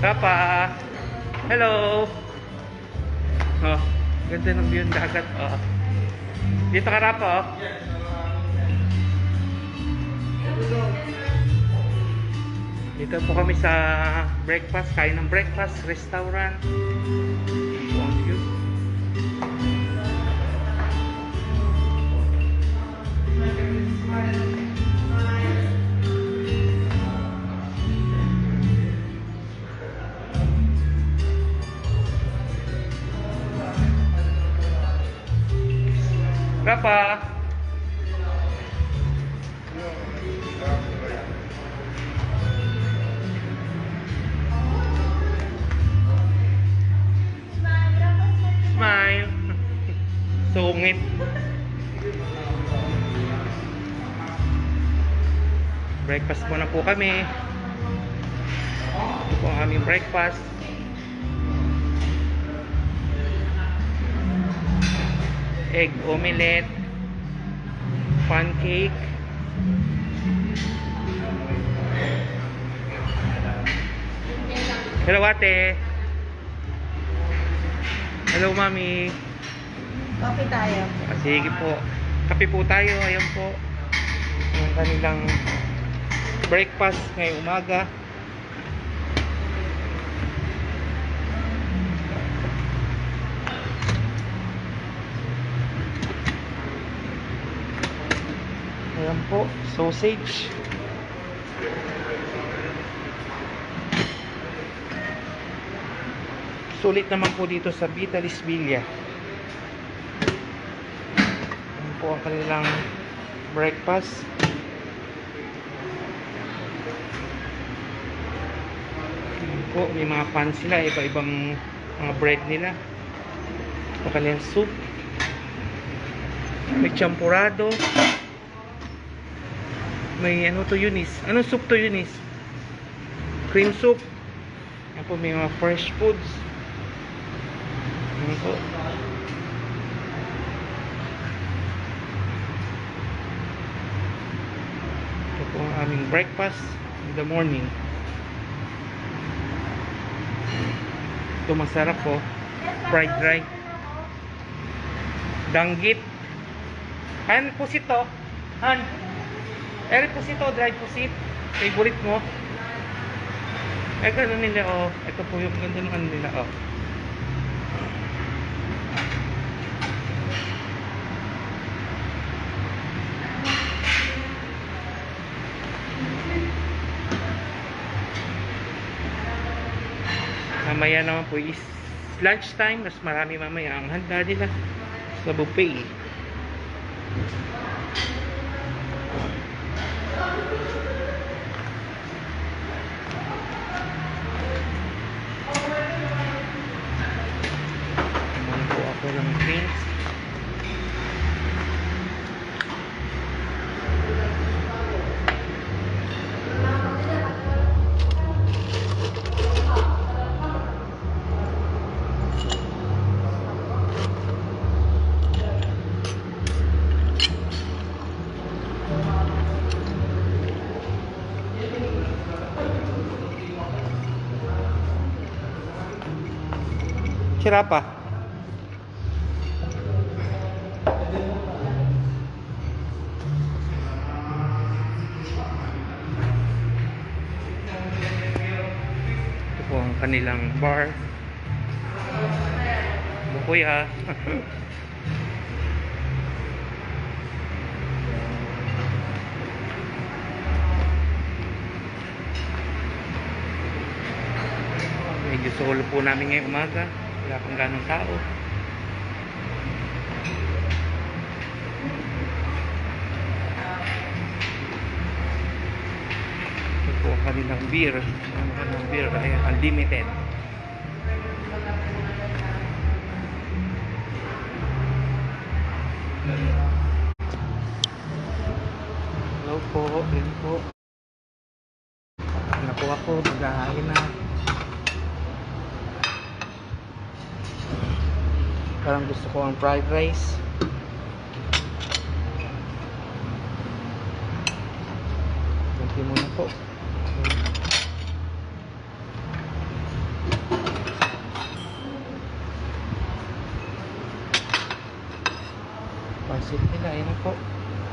Rapa! Hello! Oh, ganda ng view ng dagat. Oh. Dito ka, Rapa. Oh. Dito po kami sa breakfast. Kain ng breakfast restaurant. Ito ang view. Rapa! Smile! Sungit! Breakfast muna po kami. Ito po ang aming breakfast. Egg omelette, pancake, hello ate, hello mami. Kape tayo. Sige po, kape po tayo. Ayan po ang kanilang breakfast ngayong umaga. Ayan po, sausage. Sulit naman po dito sa Vitalis Villa. Ayan po ang kanilang breakfast. Ayan po, may mga pan sila, iba-ibang mga bread nila. Ito kanilang soup. May champurado. May ano to, Eunice? Anong soup to, Eunice? Cream soup. Yan po, may mga fresh foods. Yan po. Ito po ang aming breakfast in the morning. Ito masarap po. Fried rice. Danggit. Han, pusit to. Han. Eri pusit o, dried pusit. Favorite mo. Eh, gano'n nila, oh. Ito po yung ganda ng ano nila, oh. Mamaya naman po is lunch time. Mas marami mamaya ang handa nila sa buffet. Ng drinks. Sarap pa. Kanilang bar. Bukoy ha. Medyo solo po namin ngayong umaga. Wala pang ganong tao. Ito po kanilang beer. Ang beer ay unlimited. Hello po, yun po. Nakuha ko, maghahain na. Parang gusto ko ang fried rice. Kunti muna po. Kain na po.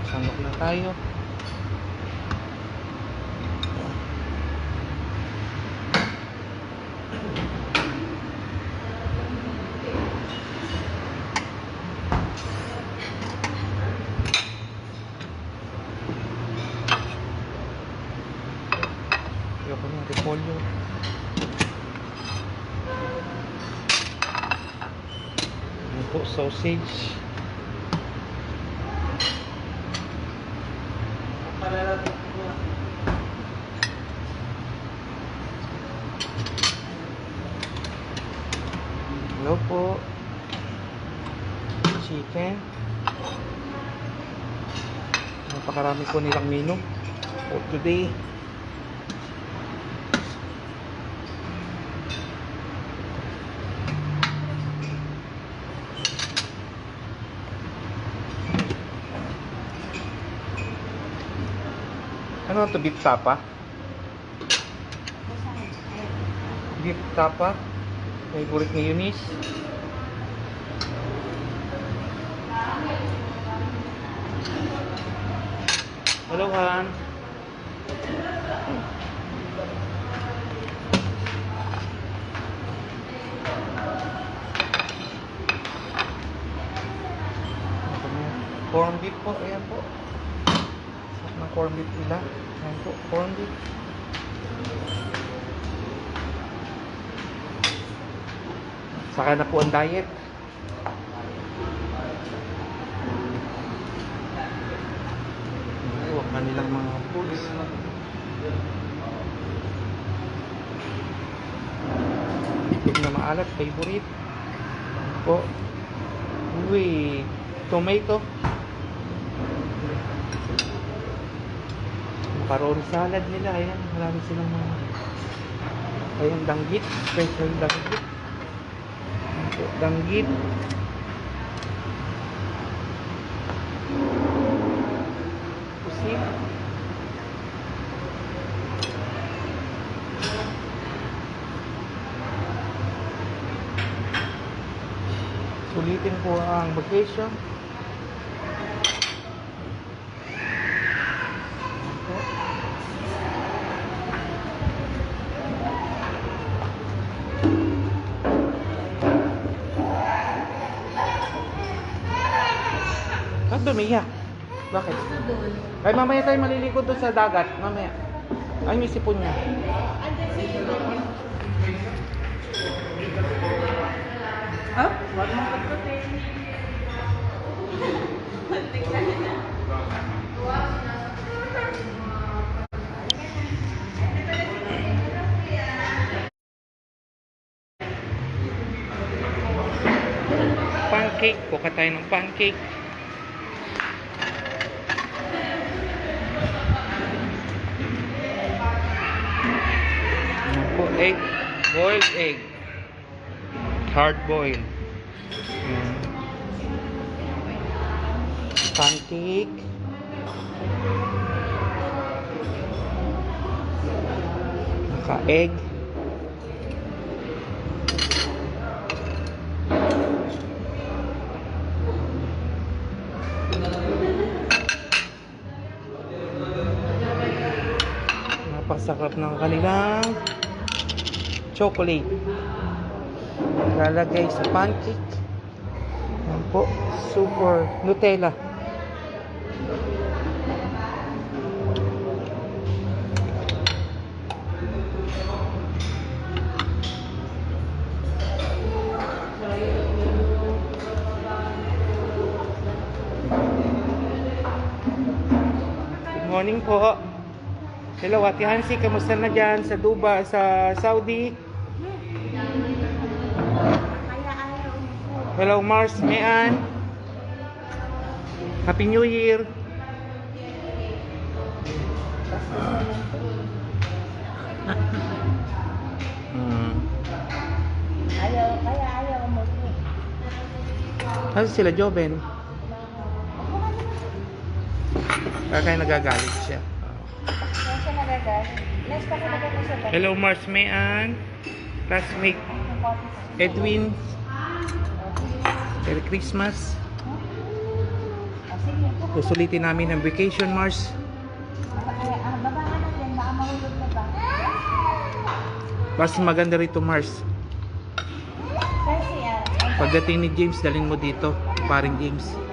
Sandok na tayo. Ayoko na repolyo. Ano po, sausage. Hello po. Chicken. Napakarami po nilang menu for today. Ano ito? Beef tapa? Beef tapa? Favorite ni Eunice? Hello, Han. Corn beef po. Ayan po. Sarap ng corn beef nila. Ayan po. Corn beef. Saka na po ang diet. Ito ang kanilang mga foods. Itlog na maalat, favorite. Ayan po. Uy, tomato. Macaroni salad nila. Ayan, marami silang mga. Ayan, danggit. Special danggit. Danggit. Pusit. Sulitin po ang vacation. Ba't bumiyak? Bakit? Ay, mamaya tayo malilikod doon sa dagat. Mamaya. Ay, may sipon niya. Oh? Wag mo pagkape. Pancake. Kuka tayo ng pancake. Ayan po, egg. Boiled egg. Hard boiled. Pancake. Naka-egg. Napakasarap ng kanilang chocolate. Lalagay sa pancake. Yan po, super Nutella. Good morning po. Hello, Ate Hansi, kamusta na dyan sa Dubai, sa Saudi? Hello, Mars, Mean. Happy New Year. Ayaw mo. Ano sila, Joven? Kaya nagagalit siya. Kaya siya nagagalit. Next pa talaga mo sa bag. Hello, Mars, Mean. Classmate Edwin. Merry Christmas. Sige. Susulitin namin ang vacation, Mars. Baba ka na din, baka mahulog ka pa. Mas maganda rito, Mars. Kasi Pagdating ni James, dalhin mo dito. Paring James.